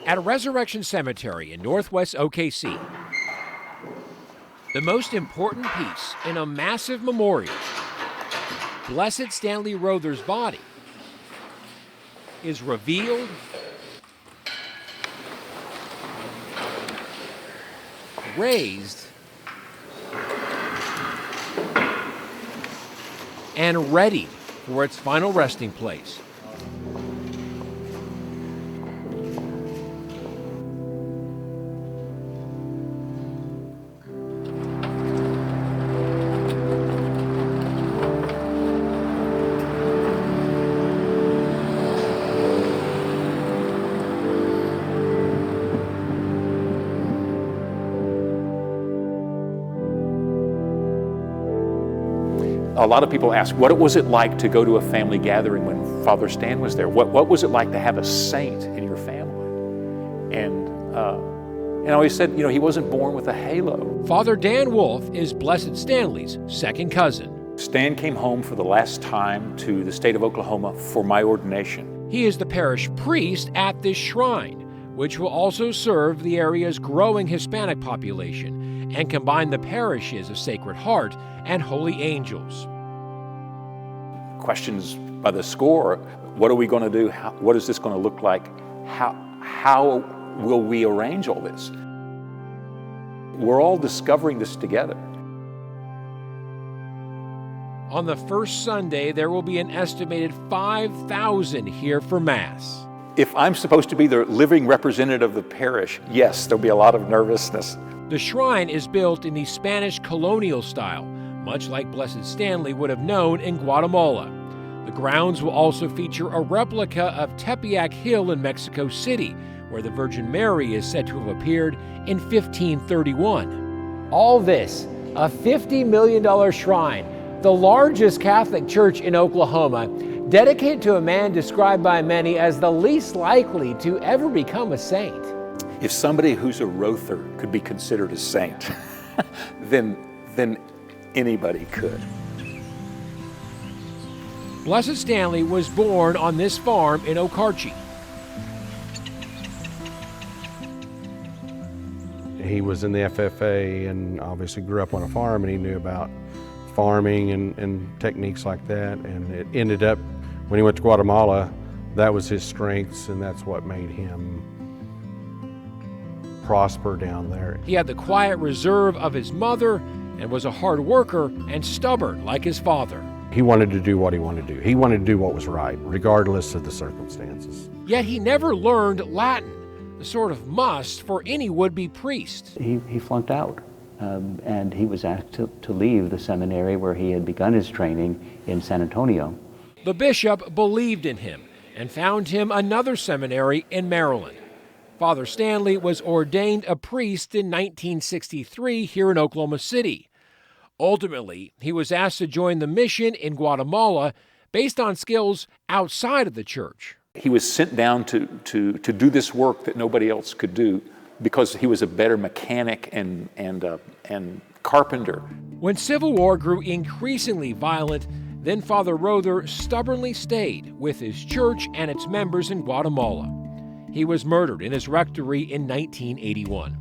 At Resurrection Cemetery in northwest OKC, the most important piece in a massive memorial, Blessed Stanley Rother's body, is revealed, raised, and readied for its final resting place. A lot of people ask, what was it like to go to a family gathering when Father Stan was there? What was it like to have a saint in your family? And I always said, he wasn't born with a halo. Father Dan Wolf is Blessed Stanley's second cousin. Stan came home for the last time to the state of Oklahoma for my ordination. He is the parish priest at this shrine, which will also serve the area's growing Hispanic population and combine the parishes of Sacred Heart and Holy Angels. Questions by the score. What are we going to do? What is this going to look like? How will we arrange all this? We're all discovering this together. On the first Sunday, there will be an estimated 5,000 here for Mass. If I'm supposed to be the living representative of the parish, yes, there'll be a lot of nervousness. The shrine is built in the Spanish colonial style, much like Blessed Stanley would have known in Guatemala. The grounds will also feature a replica of Tepeyac Hill in Mexico City, where the Virgin Mary is said to have appeared in 1531. All this, a $50 million shrine, the largest Catholic church in Oklahoma, dedicated to a man described by many as the least likely to ever become a saint. If somebody who's a Rother could be considered a saint, then anybody could. Blessed Stanley was born on this farm in Okarche. He was in the FFA and obviously grew up on a farm, and he knew about farming and techniques like that. And it ended up, when he went to Guatemala, that was his strengths, and that's what made him prosper down there. He had the quiet reserve of his mother and was a hard worker and stubborn like his father. He wanted to do what he wanted to do. He wanted to do what was right, regardless of the circumstances. Yet he never learned Latin, the sort of must for any would-be priest. He flunked out, and he was asked to leave the seminary where he had begun his training in San Antonio. The bishop believed in him and found him another seminary in Maryland. Father Stanley was ordained a priest in 1963 here in Oklahoma City. Ultimately, he was asked to join the mission in Guatemala based on skills outside of the church. He was sent down to do this work that nobody else could do because he was a better mechanic and carpenter. When Civil War grew increasingly violent, then Father Rother stubbornly stayed with his church and its members in Guatemala. He was murdered in his rectory in 1981.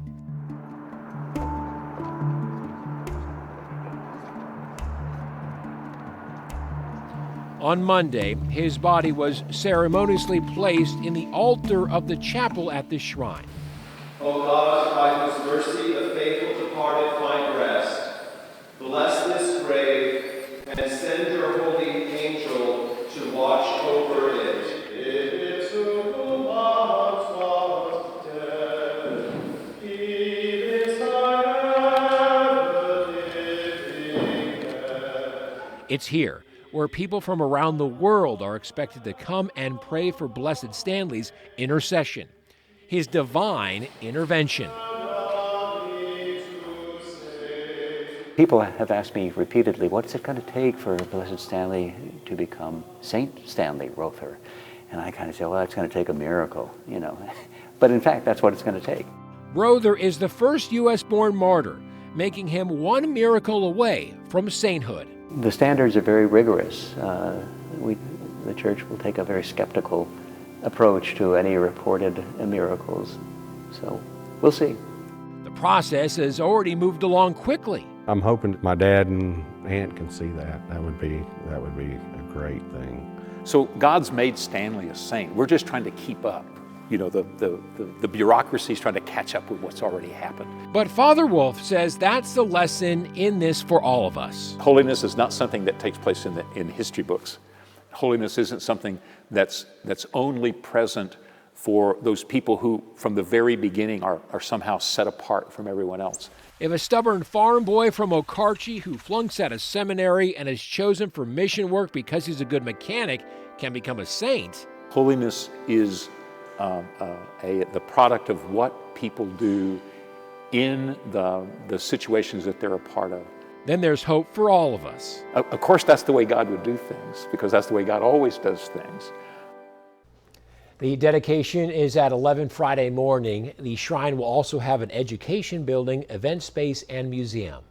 On Monday, his body was ceremoniously placed in the altar of the chapel at this shrine. O God, by whose mercy the faithful departed find rest, bless this grave and send your holy angel to watch over it. It's here where people from around the world are expected to come and pray for Blessed Stanley's intercession, his divine intervention. People have asked me repeatedly, what's it going to take for Blessed Stanley to become Saint Stanley Rother? And I kind of say, well, it's going to take a miracle, But in fact, that's what it's going to take. Rother is the first U.S.-born martyr, making him one miracle away from sainthood. The standards are very rigorous. The church will take a very skeptical approach to any reported miracles. So we'll see. The process has already moved along quickly. I'm hoping my dad and aunt can see that. That would be a great thing. So God's made Stanley a saint. We're just trying to keep up. You know, the bureaucracy is trying to catch up with what's already happened. But Father Wolf says that's the lesson in this for all of us. Holiness is not something that takes place in history books. Holiness isn't something that's only present for those people who, from the very beginning, are somehow set apart from everyone else. If a stubborn farm boy from Okarche who flunks out of seminary and is chosen for mission work because he's a good mechanic can become a saint, holiness is the product of what people do in the situations that they're a part of. then there's hope for all of us. Of course, that's the way God would do things, because that's the way God always does things. The dedication is at 11 Friday morning. The shrine will also have an education building, event space, and museum.